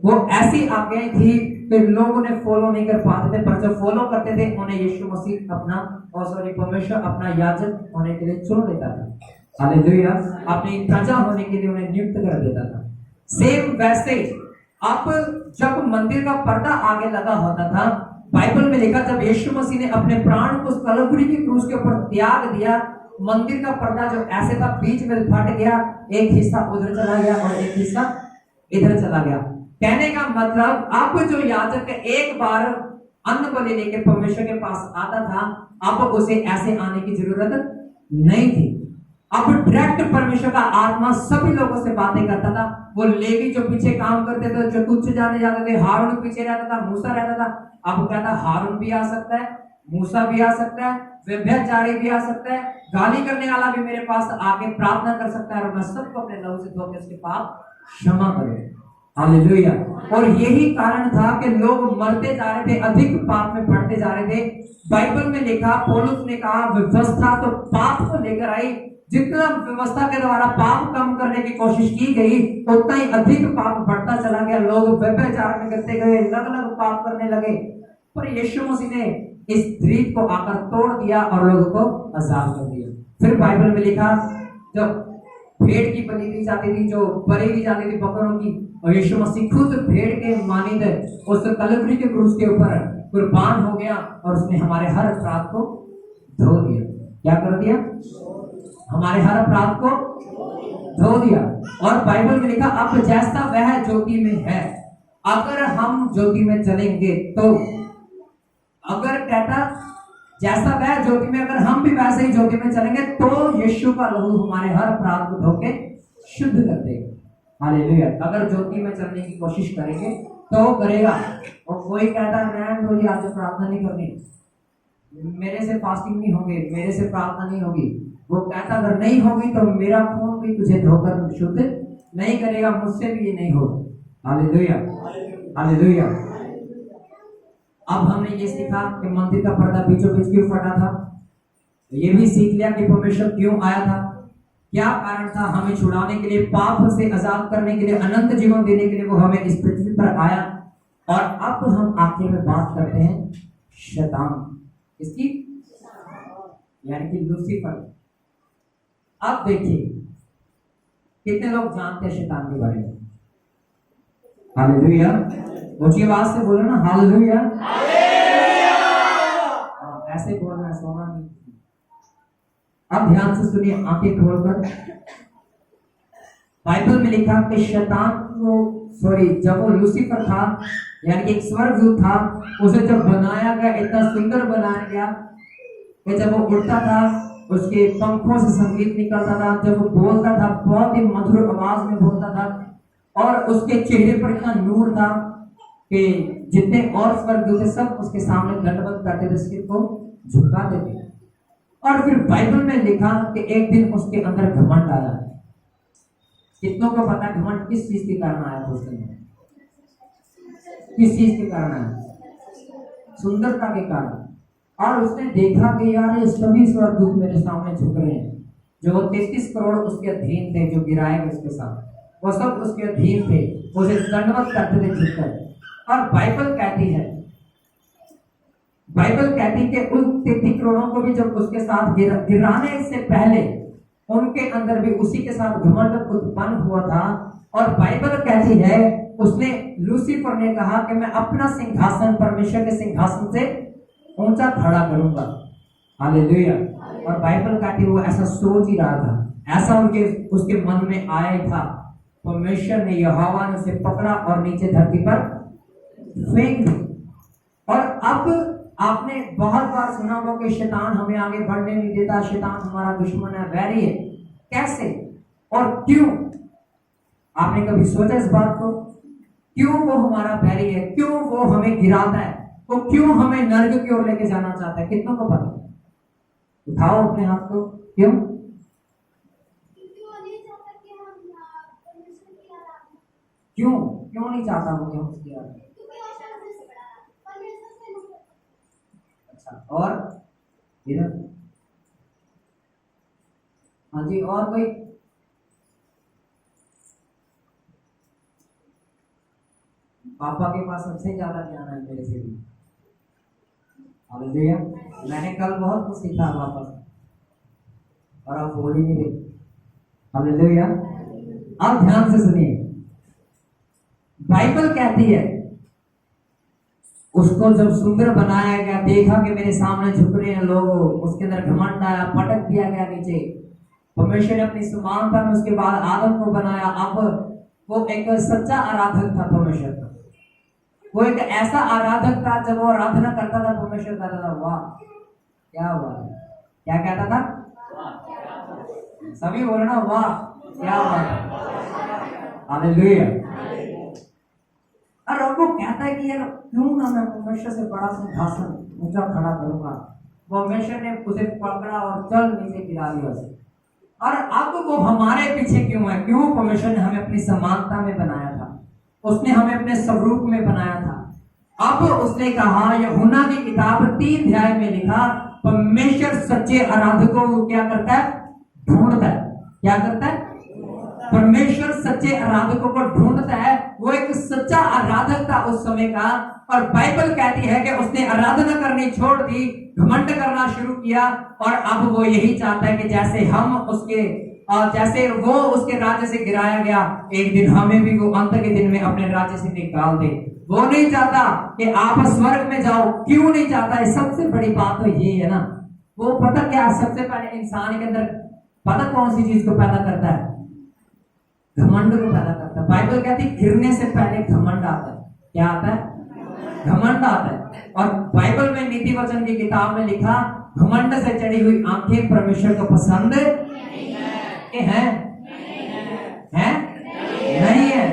वो ऐसी आज्ञाएं थी कि लोग उन्हें फॉलो नहीं कर पाते थे, पर जो फॉलो करते थे उन्हें यीशु मसीह अपना परमेश्वर अपना याजक होने के लिए चुन लेता था। हालेलुया। अपनी प्रजा होने के लिए उन्हें नियुक्त कर देता था। सेम वैसे अब जब मंदिर का पर्दा आगे लगा होता था, बाइबल में लिखा जब यीशु मसीह ने अपने प्राण को कलवरी की क्रूस के ऊपर त्याग दिया, मंदिर का पर्दा जो ऐसे था बीच में फट गया, एक हिस्सा उधर चला गया और एक हिस्सा इधर चला गया। कहने का मतलब अब जो याजक एक बार अन्न बलि लेके परमेश्वर के पास आता था, अब उसे ऐसे आने की जरूरत नहीं थी। अब डायरेक्ट परमेश्वर का आत्मा सभी लोगों से बातें करता था। वो लेवी जो पीछे काम करते थे, जो तुच्छ जाने जाते थे, हारून पीछे रहता था, मूसा रहता था। अब कहता हारून भी आ सकता है, मूसा भी आ सकता है, व्यभिचारी भी आ सकता है, गाली करने वाला भी मेरे पास आके प्रार्थना कर सकता है और मैं सबको अपने लहू से धो के उसके पाप क्षमा करूं। हालेलुया। और यही कारण था कि लोग मरते जा रहे थे, अधिक पाप में पड़ते जा रहे थे। बाइबल में लिखा, पौलुस ने कहा व्यवस्था तो पाप को लेकर आई, जितना व्यवस्था के द्वारा पाप कम करने की कोशिश की गई उतना ही अधिक पाप बढ़ता चला गया। लोग व्यभिचार में करते गए, अलग अलग पाप करने लगे, पर यीशु मसीह ने इस रीत को आकर तोड़ दिया और लोगों को आजाद कर दिया। फिर बाइबल में लिखा, जब भेड़ की बलि दी जाती थी, जो बलि दी जाती थी बकरों की, और यीशु मसीह खुद भेड़ के मानिंद उस कलवरी के क्रूस के ऊपर कुर्बान हो गया और उसने हमारे हर अपराध को धो दिया। क्या कर दिया? हमारे हर अपराध को धो दिया। और बाइबल में लिखा, अब जैसा वह ज्योति में है, अगर हम ज्योति में चलेंगे तो, अगर कहता जैसा वह ज्योति में, अगर हम भी वैसे ही ज्योति में चलेंगे तो यीशु का लहू हमारे हर अपराध को धो के शुद्ध कर देगा। हालेलुया। अगर ज्योति में चलने की कोशिश करेंगे तो करेगा। और कोई कहता है मैं आज प्रार्थना नहीं करनी, मेरे से फास्टिंग नहीं होगी, मेरे से प्रार्थना नहीं होगी, वो कहता अगर नहीं होगी तो मेरा खून भी तुझे धोकर शुद्ध नहीं करेगा, मुझसे भी ये नहीं होगा। हालेलुया। हालेलुया। अब हमने ये सीखा कि मंदिर का पर्दा बीचों बीच क्यों फटा था, ये भी सीख लिया कि परमेश्वर क्यों आया था, क्या कारण था हमें छुड़ाने के लिए, पाप से आजाद करने के लिए, अनंत जीवन देने के लिए वो हमें इस पृथ्वी पर आया। और अब हम आखिर में बात करते हैं शैतान, इसकी यानी कि लूसीफर। अब देखिए कितने लोग जानते हैं शैतान के बारे में? हालेलुया। ऊंची आवाज से बोलो ना, हालेलुया। ऐसे बोलना, सोना नहीं। अब ध्यान से सुनिए, आंखें खोलकर। बाइबल में लिखा कि शैतान को जब वो लूसीफर था, यानी कि एक स्वर्गदूत था, उसे जब बनाया गया, इतना सुंदर बनाया गया कि जब वो उड़ता था उसके पंखों से संगीत निकलता था, जब वो बोलता था बहुत ही मधुर आवाज में बोलता था, और उसके चेहरे पर इतना नूर था कि जितने और स्वर्गदूत थे सब उसके सामने दंडवत करते थे, सिर को झुका देते। और फिर बाइबल में लिखा कि एक दिन उसके अंदर घमंड आया। कितनों को पता घमंड किस चीज के कारण आया था? उसके अंदर किस चीज के कारण आया? सुंदरता के कारण। और उसने देखा कि यार ये सभी स्वर्गदूत मेरे सामने झुक रहे हैं, जो 33 करोड़ उसके अधीन थे, जो गिराए गए उसके साथ, वो सब उसके अधीन थे, उसे दंडवत करते थे झुककर। और बाइबल कहती कि उन 33 करोड़ों को भी जब उसके साथ गिराने से पहले उनके अंदर भी उसी के साथ घमंड उत्पन्न हुआ था। और बाइबल कहती है उसने, लूसीफर ने कहा कि मैं अपना सिंहासन परमेश्वर के सिंहासन से ऊंचा खड़ा करूंगा। हालेलुया। और बाइबल कहती वो ऐसा सोच ही रहा था, ऐसा उसके मन में आया था। परमेश्वर ने, यहोवा ने उसे पकड़ा और नीचे धरती पर फेंक दिया। और अब आपने बहुत बार सुना होगा कि शैतान हमें आगे बढ़ने नहीं देता, शैतान हमारा दुश्मन है, वैरी है। कैसे और क्यों? आपने कभी सोचा इस बात को? क्यों वो हमारा बैरी है? क्यों वो हमें गिराता है? वो क्यों हमें नर्क की ओर लेके जाना चाहता है? कितनों को पता? उठाओ अपने हाथ को। क्यों? क्यों क्यों नहीं चाहता वो कि हम उसकी आराधना? अच्छा, और इधर, हाँ जी, और कोई? पापा के पास सबसे ज्यादा ज्ञान है मेरे से भी। हालेलुया। मैंने कल बहुत कुछ सीखा पापा से और आप बोल ही नहीं रहे। हालेलुया। आप ध्यान से सुनिए, बाइबल कहती है उसको जब सुंदर बनाया गया, देखा कि मेरे सामने झुक रहे हैं लोग, उसके अंदर घमंड आया, पटक दिया गया नीचे। परमेश्वर ने अपनी समानता में उसके बाद आदम को बनाया। अब वो एक सच्चा आराधक था परमेश्वर का। वो एक ऐसा आराधक था, जब वो आराधना करता था परमेश्वर कहता था वाह क्या हुआ। क्या कहता था? सभी बोलना वाह क्या हुआ। हालेलुया। और वो कहता है कि यार क्यों ना मैं परमेश्वर से बड़ा सिंहासन ऊंचा खड़ा करूंगा। परमेश्वर ने उसे पकड़ा और चल नीचे गिरा दिया उसे। और अब वो हमारे पीछे क्यों है? क्यों? परमेश्वर ने हमें अपनी समानता में बनाया था, उसने हमें अपने स्वरूप में बनाया था। अब उसने कहा, यूहन्ना की किताब 3 अध्याय में लिखा, परमेश्वर सच्चे आराधकों को क्या करता है? ढूंढता है। क्या करता है? परमेश्वर सच्चे आराधकों को ढूंढता है। वो एक सच्चा आराधक था उस समय का। और बाइबल कहती है कि उसने आराधना करनी छोड़ दी, घमंड करना शुरू किया। और अब वो यही चाहता है कि जैसे हम उसके जैसे वो उसके राज्य से गिराया गया, एक दिन हमें भी वो अंत के दिन में अपने राज्य से निकाल दे। वो नहीं चाहता कि आप स्वर्ग में जाओ। क्यों नहीं चाहता है? सबसे बड़ी बात तो ये है ना, वो पता क्या, सबसे पहले इंसान के अंदर पता कौन सी चीज को पैदा करता है? घमंड को पैदा करता है। बाइबल कहती है गिरने से पहले घमंड आता है। क्या आता है? घमंड आता है। और बाइबल में नीति वचन की किताब में लिखा, घमंड से चढ़ी हुई आंखें परमेश्वर को पसंद हैं? नहीं है।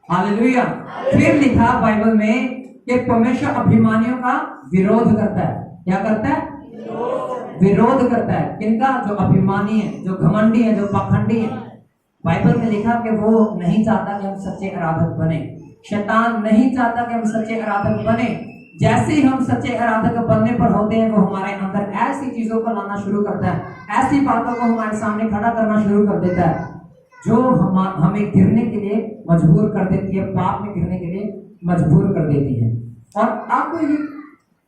हालेलुया। फिर लिखा बाइबल में कि परमेश्वर अभिमानियों का विरोध करता है। क्या करता है? विरोध करता है। किनका? जो अभिमानी है, जो घमंडी है, जो पाखंडी है। बाइबल में लिखा कि वो नहीं चाहता कि हम सच्चे आराधक बने। शैतान नहीं चाहता कि हम सच्चे आराधक बने। जैसे ही हम सच्चे आराधक बनने पर होते हैं, वो हमारे अंदर ऐसी चीजों को लाना शुरू करता है, ऐसी बातों को हमारे सामने खड़ा करना शुरू कर देता है जो हमें गिरने के लिए मजबूर कर देती है, पाप में गिरने के लिए मजबूर कर देती है। और अब ये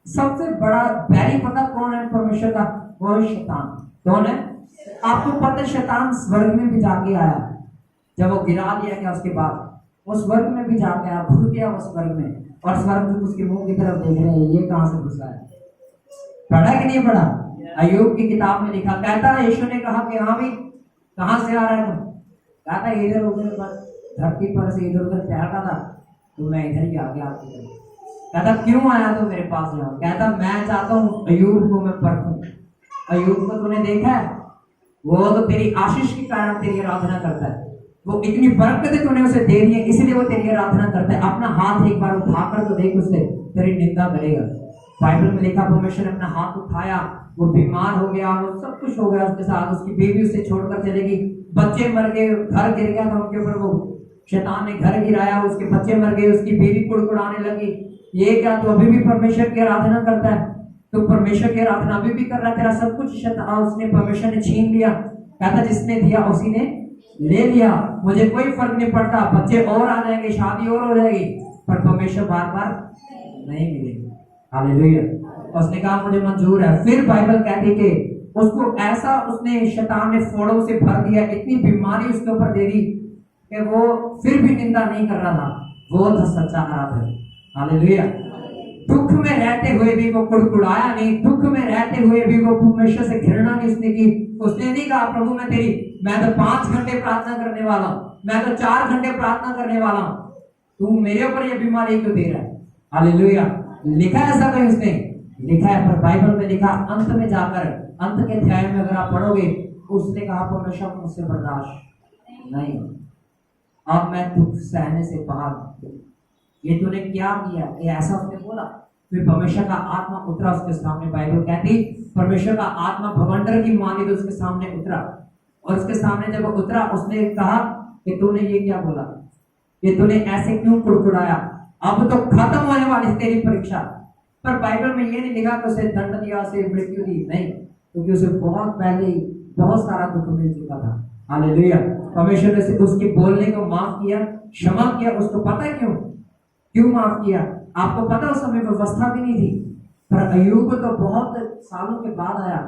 सबसे बड़ा बैरी पता कौन है परमेश्वर का? वो है शैतान। कौन है? आपको पता है शैतान स्वर्ग में भी जाके आया। जब वो गिरा दिया गया उसके बाद वो स्वर्ग में भी जाके आया, घुस गया वो स्वर्ग में। और स्वर्ग उसके मुंह की तरफ देख रहे हैं, ये कहां से घुसा है? पढ़ा कि नहीं पढ़ा? अय्यूब की किताब में लिखा, कहता है यीशु ने कहा कि हाँ भाई कहां से आ रहा है तुम? कहता इधर उधर पर धरती पर से इधर उधर टहलता था तो मैं इधर ही आ गया आपकी तरफ। कहता क्यों आया तो मेरे पास यहाँ? कहता मैं चाहता हूँ अय्यूब को मैं परखूं। अय्यूब को तूने देखा है? वो तो तेरी आशीष के कारण तेरी आराधना करता है। वो इतनी बरकत तूने उसे दे दी है, इसलिए वो तेरी आराधना करता है। अपना हाथ एक बार उठाकर तो देख, उससे तेरी निंदा करेगा। बाइबल में लिखा परमेश्वर ने अपना हाथ उठाया, वो बीमार हो गया, वो सब कुछ हो गया उसके साथ। उसकी बेबी उसे छोड़कर चलेगी, बच्चे मर गए, घर गिर गया था उनके ऊपर। वो शैतान ने घर गिराया, उसके बच्चे मर गए, उसकी बेबी कुड़कुड़ाने लगी। ये क्या तू अभी भी परमेश्वर की आराधना करता है? तो परमेश्वर की आराधना अभी भी कर रहा है? तेरा सब कुछ उसने परमेश्वर ने छीन लिया। कहता जिसने दिया उसी ने ले लिया, मुझे कोई फर्क नहीं पड़ता, बच्चे और आ जाएंगे, शादी और हो जाएगी, पर परमेश्वर बार बार नहीं मिलेगी। हालेलुया। उसने कहा मुझे मंजूर है। फिर बाइबल कहती कि उसको ऐसा उसने शैतान ने फोड़ों से भर दिया, इतनी बीमारी उसके ऊपर दे दी कि वो फिर भी निंदा नहीं कर रहा था। वो था सच्चा आराधक। हालेलुया। दुख में रहते हुए भी वो कुड़कुड़ाया नहीं, दुख में रहते हुए भी वो परमेश्वर से घृणा नहीं उसने की। उसने नहीं कहा प्रभु मैं तो 5 घंटे प्रार्थना करने वाला हूं, मैं तो 4 घंटे प्रार्थना करने वाला हूं, तू मेरे ऊपर ये बीमारी क्यों दे रहा है। हालेलुया। लिखा है ऐसा कहीं उसने? लिखा है, पर बाइबल में लिखा अंत में जाकर, अंत के अध्याय में अगर आप पढ़ोगे, उसने कहा परमेश्वर मुझसे बर्दाश्त नहीं, अब मैं दुख सहने से बाहर हूं, ये तूने क्या किया, ये ऐसा उसने बोला। फिर परमेश्वर का आत्मा उतरा उसके सामने। बाइबल कहती परमेश्वर का आत्मा भवंडर की मानी तो उसके सामने उतरा, और उसके सामने जब उतरा उसने कहा कि तूने ये क्या बोला, ये तूने ऐसे क्यों कुड़कुड़ाया, अब तो खत्म होने वाली तेरी परीक्षा। पर बाइबल में ये नहीं लिखा कि उसे दंड दिया, उसे मृत्यु दी, नहीं, क्योंकि उसे बहुत पहले ही बहुत सारा दुख मिल चुका था। हालेलुया। परमेश्वर ने उसके बोलने को माफ किया, क्षमा किया। उसको पता है क्यों माफ किया? आपको पता उस समय व्यवस्था भी नहीं थी, पर अय्यूब तो बहुत सालों के बाद आया।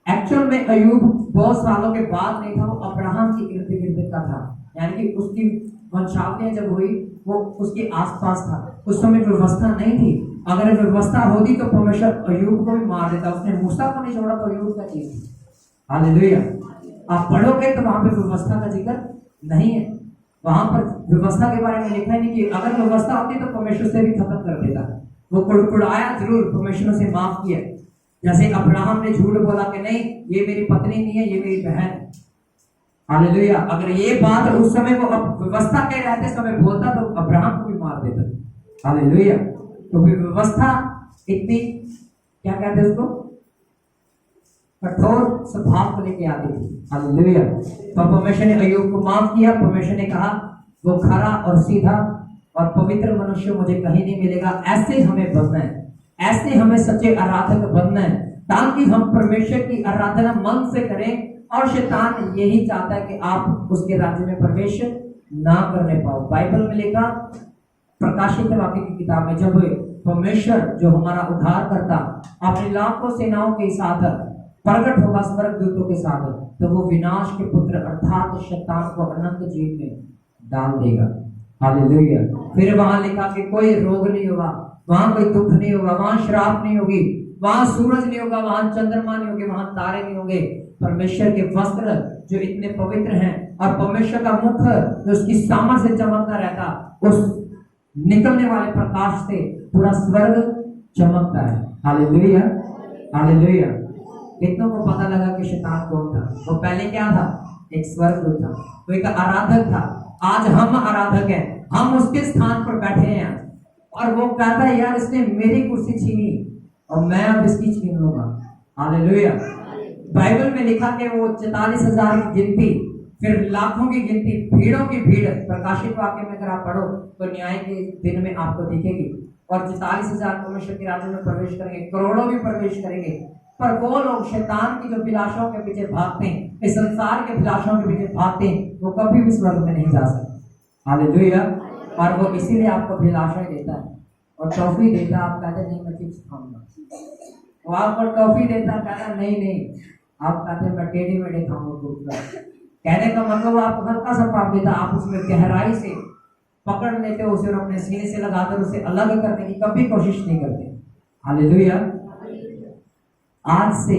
एक्चुअल में अय्यूब बहुत सालों के बाद नहीं था, वो अब्राहम के इर्द गिर्द का था, यानी कि उसकी वंशावलियां जब हुई वो उसके आसपास था। उस समय व्यवस्था नहीं थी। अगर व्यवस्था होती तो परमेश्वर अय्यूब को भी मार देता। उसने मूसा को नहीं छोड़ा तो अय्यूब का चीज। हालेलुया। आप पढ़ोगे तो वहां पे व्यवस्था का जिक्र नहीं है, वहां पर व्यवस्था के बारे में लिखा है नहीं कि अगर व्यवस्था होती तो परमेश्वर से भी खत्म कर देता। वो कुड़कुड़ाया जरूर, परमेश्वर से माफ किया। जैसे अब्राहम ने झूठ बोला कि नहीं ये मेरी पत्नी नहीं है, ये मेरी बहन है। हालेलुया। अगर ये बात उस समय वो व्यवस्था के रहते समय बोलता तो अब्राहम को भी मार देता। हालेलुया। तो फिर व्यवस्था इतनी क्या कहते हैं उसको, कठोर स्वभाव को लेके आती थी। हालेलुया। तो परमेश्वर ने अय्यूब को माफ किया। परमेश्वर ने कहा वो खरा और सीधा और पवित्र मनुष्य मुझे कहीं नहीं मिलेगा। ऐसे हमें बनना है, ऐसे हमें सच्चे आराधक बनना है, ताकि हम परमेश्वर की आराधना मन से करें। और शैतान यही चाहता है कि आप उसके राज्य में प्रवेश ना करने पाओ। बाइबल में लिखा प्रकाशित वाक्य की किताब में, जब परमेश्वर जो हमारा उद्धार करता अपने लाखों सेनाओं के साथ प्रकट होगा स्वर्गदूतों के साथ, तो वो विनाश के पुत्र अर्थात शैतान को अनंत जेल में डाल देगा। हालेलुया। फिर वहां लिखा कि कोई रोग नहीं होगा, वहां कोई दुख नहीं होगा, वहां श्राप नहीं होगी, वहां सूरज नहीं होगा, वहां चंद्रमा नहीं होगे, वहां तारे नहीं होंगे। परमेश्वर के वस्त्र जो इतने पवित्र हैं और परमेश्वर का मुख जो उसकी सामर्थ से चमकता रहता, उस निकलने वाले प्रकाश से पूरा स्वर्ग चमकता है। हालेलुया। हालेलुया। कितनों को पता लगा कि शैतान कौन था? वो पहले क्या था? एक स्वर्गदूत था, वो एक आराधक था। आज हम आराधक हैं, हम उसके स्थान पर बैठे हैं, और वो कहता है यार इसने मेरी कुर्सी छीनी और मैं अब इसकी छीन लूंगा। हालेलुया। बाइबल में लिखा कि वो 44,000 की गिनती, फिर लाखों की गिनती, भीड़ों की भीड़। प्रकाशित वाक्य में अगर आप पढ़ो तो न्याय के दिन में आपको दिखेगी, और 44,000 परमेश्वर के राज्य में प्रवेश करेंगे, करोड़ों भी प्रवेश करेंगे। पर वो लोग शैतान की जो विलासों के पीछे भागते हैं, इस संसार के विलासों के पीछे भागते हैं, वो कभी भी स्वर्ग में नहीं जा सकते। हालेलुया। और वो इसीलिए आपको विलासें देता है और टॉफी देता है। आप कहते नहीं मैं चिप्स खाऊंगा, वो आपको टॉफी देता, कहता नहीं आप कहते मैं टेढ़े मेढ़े खाऊंगा। कहने का मतलब आपको हल्का सा पाप देता, आप उसमें गहराई से पकड़ लेते हो उसे और अपने सीने से लगाकर उसे अलग करने की कभी कोशिश नहीं करते। हालेलुया। आज से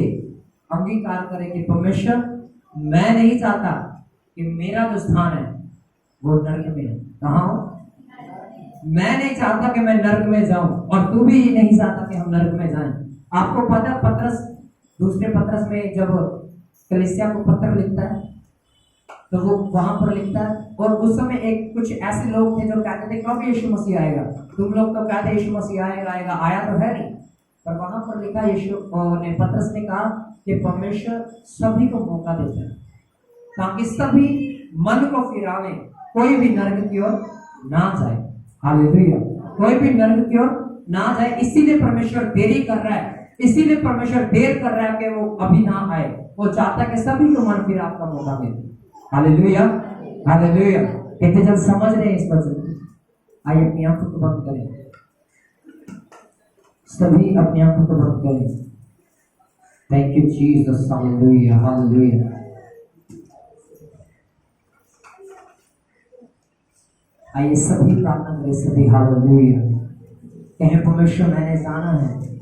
अंगीकार करें कि परमेश्वर मैं नहीं चाहता कि मेरा जो स्थान है वो नरक में है। कहाँ हो? मैं नहीं चाहता कि मैं नरक में जाऊं, और तू भी नहीं चाहता कि हम नरक में जाएं। आपको पता पत्रस दूसरे पत्रस में जब कलीसिया को पत्र लिखता है तो वो वहां पर लिखता है, और उस समय एक कुछ ऐसे लोग थे जो कहते थे कब यीशु मसीह आएगा, तुम लोग तो कहते यीशु मसीह आएगा, आया तो है नहीं। पर वहां पर लिखा यीशु ने पत्रस ने कहा कि परमेश्वर सभी को मौका देता है ताकि सभी मन को फिरावे, कोई भी नरक की ओर ना जाए। हालेलुया। कोई भी नरक की ओर ना जाए, इसीलिए परमेश्वर देरी कर रहा है, इसीलिए परमेश्वर देर कर रहा है कि वो अभी ना आए। वो चाहता है कि सभी को मन फिराव का मौका मिले। Hallelujah, hallelujah. कितने जन समझ रहे हैं इस वचन को? आइए अपनी आंखों को बंद करें, सभी अपनी आंखों को बंद करें। Thank you Jesus, hallelujah, hallelujah. आइए सभी प्रार्थना करें, सभी हालेलुया। कहें परमेश्वर मैंने जाना है